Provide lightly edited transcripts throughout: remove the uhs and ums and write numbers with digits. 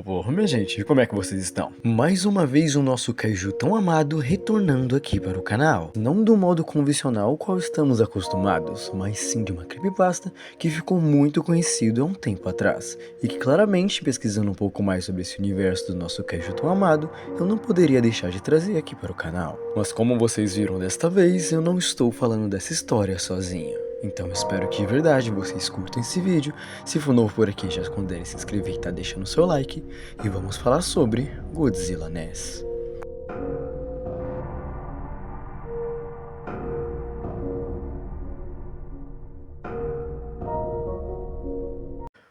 Minha gente, como é que vocês estão? Mais uma vez o nosso Kaiju tão amado retornando aqui para o canal. Não do modo convencional ao qual estamos acostumados, mas sim de uma creepypasta que ficou muito conhecido há um tempo atrás. E que claramente, pesquisando um pouco mais sobre esse universo do nosso Kaiju tão amado, eu não poderia deixar de trazer aqui para o canal. Mas como vocês viram desta vez, eu não estou falando dessa história sozinho. Então espero que de verdade vocês curtam esse vídeo. Se for novo por aqui, já considere se inscrever e tá deixando o seu like. E vamos falar sobre Godzilla NES.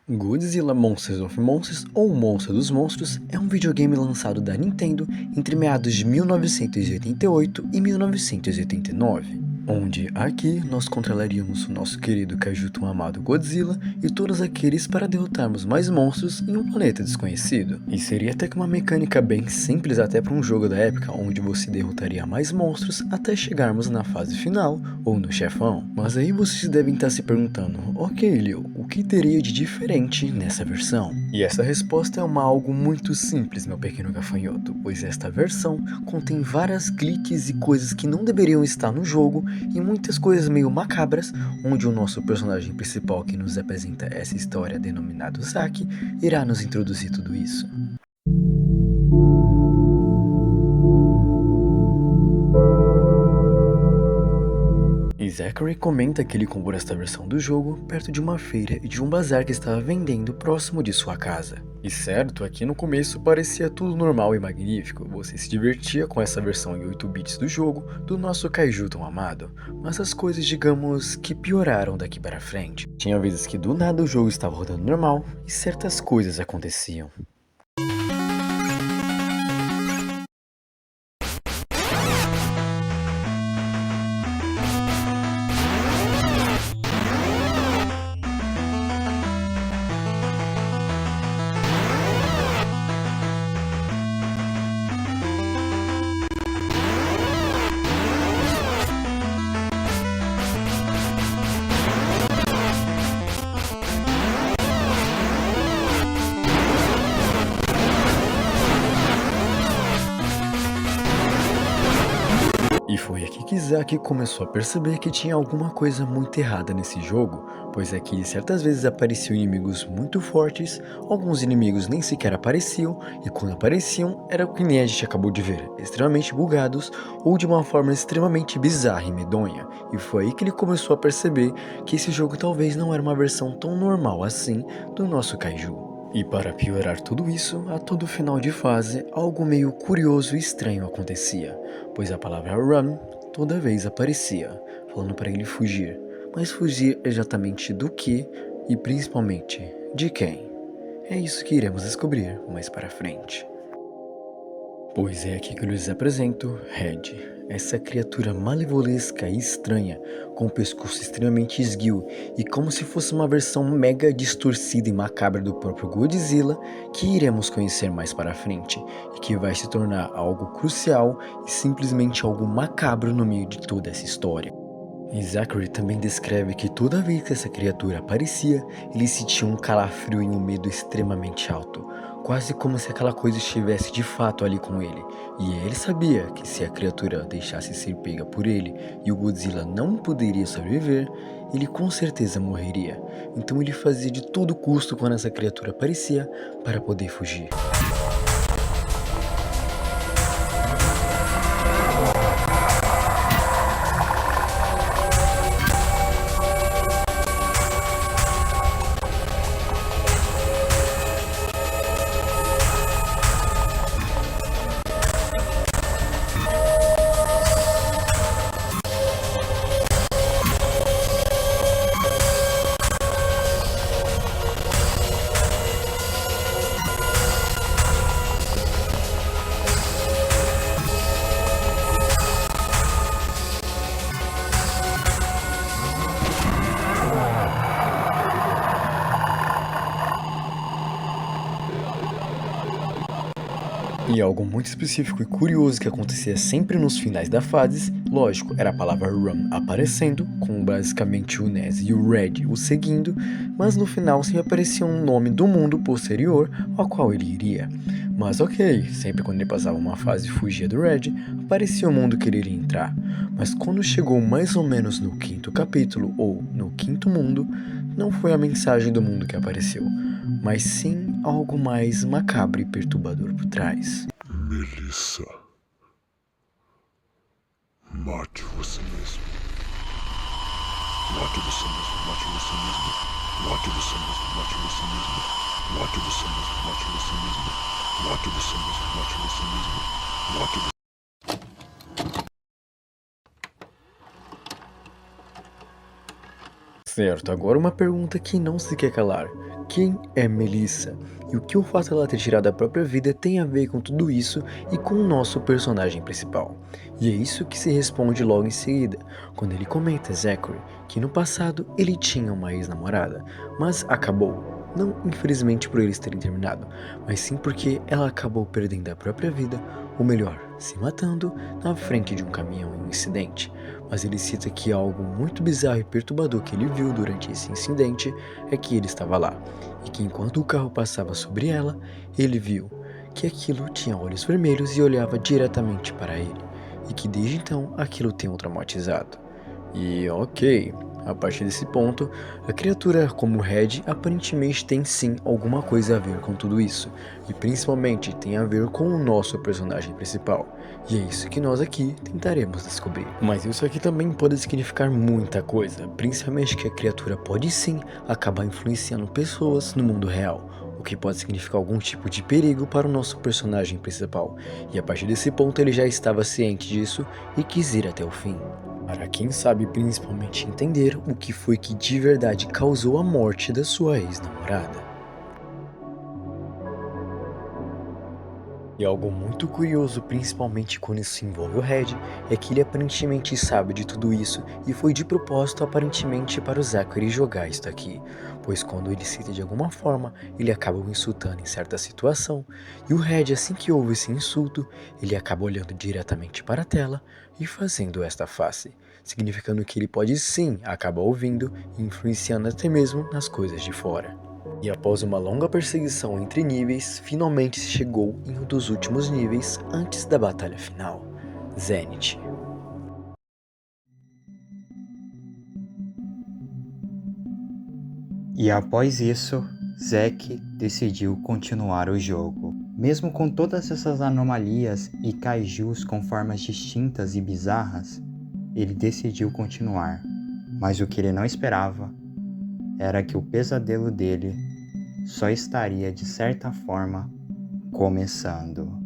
Godzilla Monsters of Monsters, ou Monstro dos Monstros, é um videogame lançado da Nintendo entre meados de 1988 e 1989, onde aqui nós controlaríamos o nosso querido Kaiju tão amado Godzilla e todos aqueles para derrotarmos mais monstros em um planeta desconhecido. E seria até que uma mecânica bem simples até para um jogo da época, onde você derrotaria mais monstros até chegarmos na fase final ou no chefão. Mas aí vocês devem estar se perguntando, ok Leo, o que teria de diferente nessa versão? E essa resposta é algo muito simples, meu pequeno gafanhoto, pois esta versão contém várias glitches e coisas que não deveriam estar no jogo e muitas coisas meio macabras, onde o nosso personagem principal que nos apresenta essa história denominado Zack irá nos introduzir tudo isso. E Zachary comenta que ele comprou esta versão do jogo perto de uma feira e de um bazar que estava vendendo próximo de sua casa. E certo, aqui no começo parecia tudo normal e magnífico, você se divertia com essa versão em 8 bits do jogo do nosso Kaiju tão amado, mas as coisas digamos que pioraram daqui para frente. Tinha vezes que do nada o jogo estava rodando normal e certas coisas aconteciam. E foi aqui que Zack começou a perceber que tinha alguma coisa muito errada nesse jogo, pois aqui certas vezes apareciam inimigos muito fortes, alguns inimigos nem sequer apareciam, e quando apareciam era o que nem a gente acabou de ver, extremamente bugados ou de uma forma extremamente bizarra e medonha, e foi aí que ele começou a perceber que esse jogo talvez não era uma versão tão normal assim do nosso Kaiju. E para piorar tudo isso, a todo final de fase, algo meio curioso e estranho acontecia, pois a palavra run toda vez aparecia, falando para ele fugir. Mas fugir exatamente do que e principalmente de quem? É isso que iremos descobrir mais para frente. Pois é aqui que eu lhes apresento Red, essa criatura malevolesca e estranha, com o pescoço extremamente esguio e como se fosse uma versão mega distorcida e macabra do próprio Godzilla, que iremos conhecer mais para frente, e que vai se tornar algo crucial e simplesmente algo macabro no meio de toda essa história. E Zachary também descreve que toda vez que essa criatura aparecia, ele sentia um calafrio e um medo extremamente alto, quase como se aquela coisa estivesse de fato ali com ele. E ele sabia que se a criatura deixasse ser pega por ele e o Godzilla não poderia sobreviver, ele com certeza morreria. Então ele fazia de todo custo quando essa criatura aparecia para poder fugir. E algo muito específico e curioso que acontecia sempre nos finais da fase, lógico, era a palavra Run aparecendo, com basicamente o Ness e o Red o seguindo, mas no final sempre aparecia um nome do mundo posterior ao qual ele iria. Mas ok, sempre quando ele passava uma fase e fugia do Red, aparecia o mundo que ele iria entrar. Mas quando chegou mais ou menos no quinto capítulo, ou no quinto mundo, não foi a mensagem do mundo que apareceu, mas sim algo mais macabro e perturbador por trás. Melissa, mate você mesmo. Mate você mesmo, mate você mesmo. Mate você mesmo, mate você mesmo. Mate você mesmo, mate você mesmo. Mate você mesmo, mate você mesmo. Mate você. Certo, agora uma pergunta que não se quer calar. Quem é Melissa? E o que o fato dela ter tirado a própria vida tem a ver com tudo isso e com o nosso personagem principal? E é isso que se responde logo em seguida, quando ele comenta a Zachary que no passado ele tinha uma ex-namorada, mas acabou. Não infelizmente por eles terem terminado, mas sim porque ela acabou perdendo a própria vida, ou melhor, se matando na frente de um caminhão em um incidente. Mas ele cita que algo muito bizarro e perturbador que ele viu durante esse incidente é que ele estava lá, e que enquanto o carro passava sobre ela, ele viu que aquilo tinha olhos vermelhos e olhava diretamente para ele, e que desde então aquilo tem o traumatizado. E ok, a partir desse ponto, a criatura como Red aparentemente tem sim alguma coisa a ver com tudo isso, e principalmente tem a ver com o nosso personagem principal, e é isso que nós aqui tentaremos descobrir. Mas isso aqui também pode significar muita coisa, principalmente que a criatura pode sim acabar influenciando pessoas no mundo real, o que pode significar algum tipo de perigo para o nosso personagem principal, e a partir desse ponto ele já estava ciente disso e quis ir até o fim. Para quem sabe principalmente entender o que foi que de verdade causou a morte da sua ex-namorada. E algo muito curioso, principalmente quando isso envolve o Red, é que ele aparentemente sabe de tudo isso e foi de propósito aparentemente para o Zachary jogar isso aqui, pois quando ele cita de alguma forma, ele acaba o insultando em certa situação, e o Red assim que ouve esse insulto, ele acaba olhando diretamente para a tela e fazendo esta face, significando que ele pode sim acabar ouvindo e influenciando até mesmo nas coisas de fora. E após uma longa perseguição entre níveis, finalmente se chegou em um dos últimos níveis antes da batalha final, Zenith. E após isso, Zack decidiu continuar o jogo. Mesmo com todas essas anomalias e kaijus com formas distintas e bizarras, ele decidiu continuar. Mas o que ele não esperava era que o pesadelo dele só estaria de certa forma começando.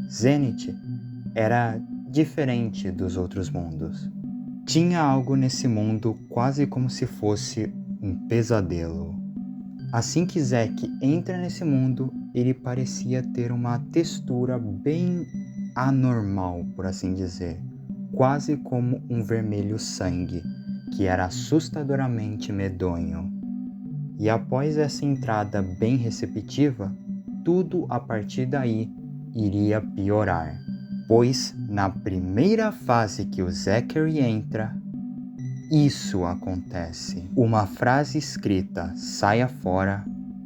Zenith era diferente dos outros mundos. Tinha algo nesse mundo quase como se fosse um pesadelo. Assim que Zack entra nesse mundo, ele parecia ter uma textura bem anormal, por assim dizer, quase como um vermelho sangue, que era assustadoramente medonho. E após essa entrada bem receptiva, tudo a partir daí iria piorar, pois na primeira fase que o Zachary entra, isso acontece. Uma frase escrita saia fora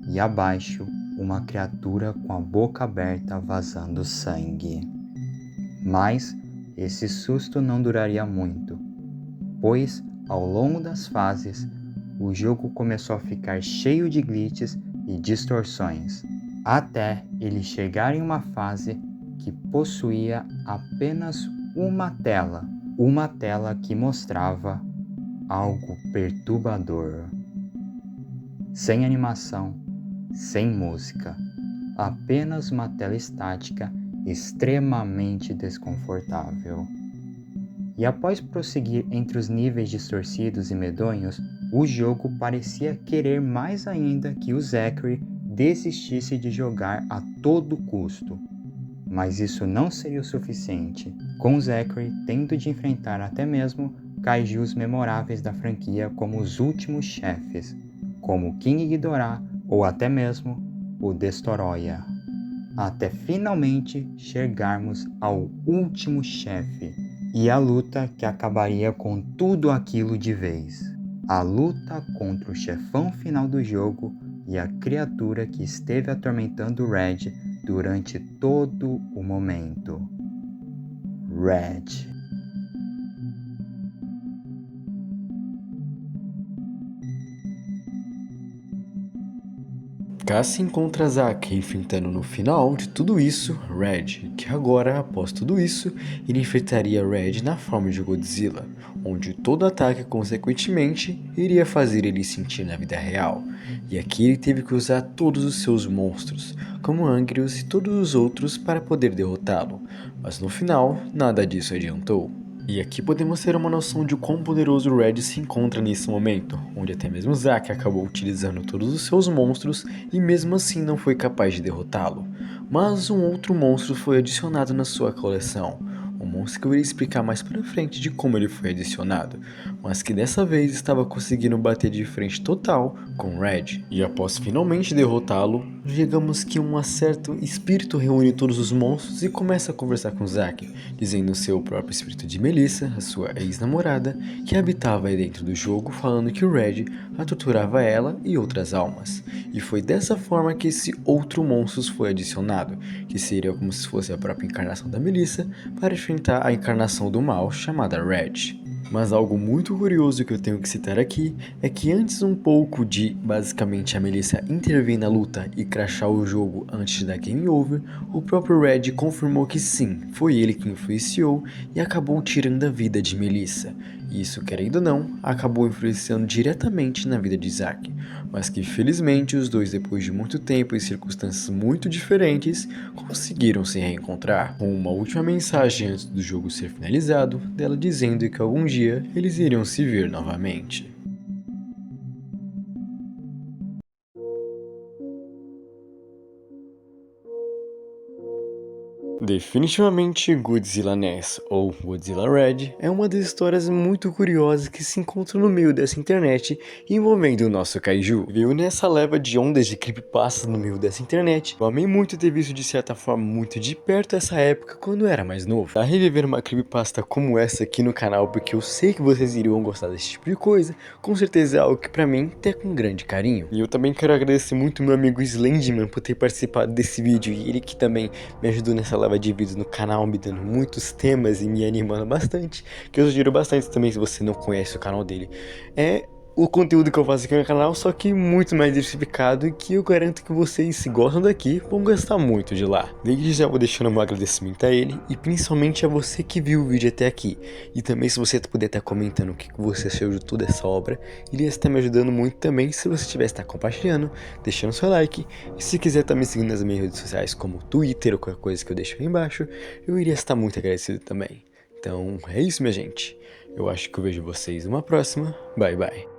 e abaixo uma criatura com a boca aberta vazando sangue. Mas esse susto não duraria muito, pois ao longo das fases o jogo começou a ficar cheio de glitches e distorções, até ele chegar em uma fase que possuía apenas uma tela que mostrava algo perturbador. Sem animação, sem música, apenas uma tela estática extremamente desconfortável. E após prosseguir entre os níveis distorcidos e medonhos, o jogo parecia querer mais ainda que o Zachary desistisse de jogar a todo custo. Mas isso não seria o suficiente, com Zachary tendo de enfrentar até mesmo kaijus memoráveis da franquia como os últimos chefes, como King Ghidorah ou até mesmo o Destoroyah. até finalmente chegarmos ao último chefe e a luta que acabaria com tudo aquilo de vez. A luta contra o chefão final do jogo e a criatura que esteve atormentando Red durante todo o momento. Red. Cá se encontra Zack enfrentando no final de tudo isso Red, que agora, após tudo isso, ele enfrentaria Red na forma de Godzilla, onde todo ataque consequentemente iria fazer ele sentir na vida real. E aqui ele teve que usar todos os seus monstros, como Angrus e todos os outros, para poder derrotá-lo, mas no final nada disso adiantou. E aqui podemos ter uma noção de quão poderoso o Red se encontra nesse momento, onde até mesmo Zack acabou utilizando todos os seus monstros e mesmo assim não foi capaz de derrotá-lo. Mas um outro monstro foi adicionado na sua coleção, um monstro que eu irei explicar mais pra frente de como ele foi adicionado, mas que dessa vez estava conseguindo bater de frente total com Red. E após finalmente derrotá-lo, digamos que um certo espírito reúne todos os monstros e começa a conversar com Zack, dizendo seu próprio espírito de Melissa, a sua ex-namorada, que habitava aí dentro do jogo, falando que o Red a torturava ela e outras almas. E foi dessa forma que esse outro monstro foi adicionado, que seria como se fosse a própria encarnação da Melissa, para enfrentar a encarnação do mal chamada Red. Mas algo muito curioso que eu tenho que citar aqui é que antes um pouco de basicamente a Melissa intervir na luta e crashar o jogo antes da Game Over, o próprio Red confirmou que sim, foi ele que influenciou e acabou tirando a vida de Melissa. E isso, querendo ou não, acabou influenciando diretamente na vida de Zack, mas que felizmente os dois, depois de muito tempo e circunstâncias muito diferentes, conseguiram se reencontrar, com uma última mensagem antes do jogo ser finalizado, dela dizendo que algum dia eles iriam se ver novamente. Definitivamente Godzilla NES, ou Godzilla Red, é uma das histórias muito curiosas que se encontram no meio dessa internet envolvendo o nosso kaiju. Veio nessa leva de ondas de creepypastas no meio dessa internet. Eu amei muito ter visto de certa forma muito de perto essa época quando eu era mais novo. A reviver uma creepypasta como essa aqui no canal, porque eu sei que vocês iriam gostar desse tipo de coisa, com certeza é algo que pra mim tem com grande carinho. E eu também quero agradecer muito meu amigo Slenderman por ter participado desse vídeo, e ele que também me ajudou nessa leva de vídeos no canal, me dando muitos temas e me animando bastante, que eu sugiro bastante também se você não conhece o canal dele. É o conteúdo que eu faço aqui no canal, só que muito mais diversificado, e que eu garanto que vocês, se gostam daqui, vão gostar muito de lá. Desde já vou deixando meu agradecimento a ele, e principalmente a você que viu o vídeo até aqui. E também se você puder estar comentando o que você achou de toda essa obra, iria estar me ajudando muito também se você tivesse estar compartilhando, deixando seu like, e se quiser estar me seguindo nas minhas redes sociais como Twitter ou qualquer coisa que eu deixo aí embaixo, eu iria estar muito agradecido também. Então é isso, minha gente. Eu acho que eu vejo vocês numa próxima. Bye bye.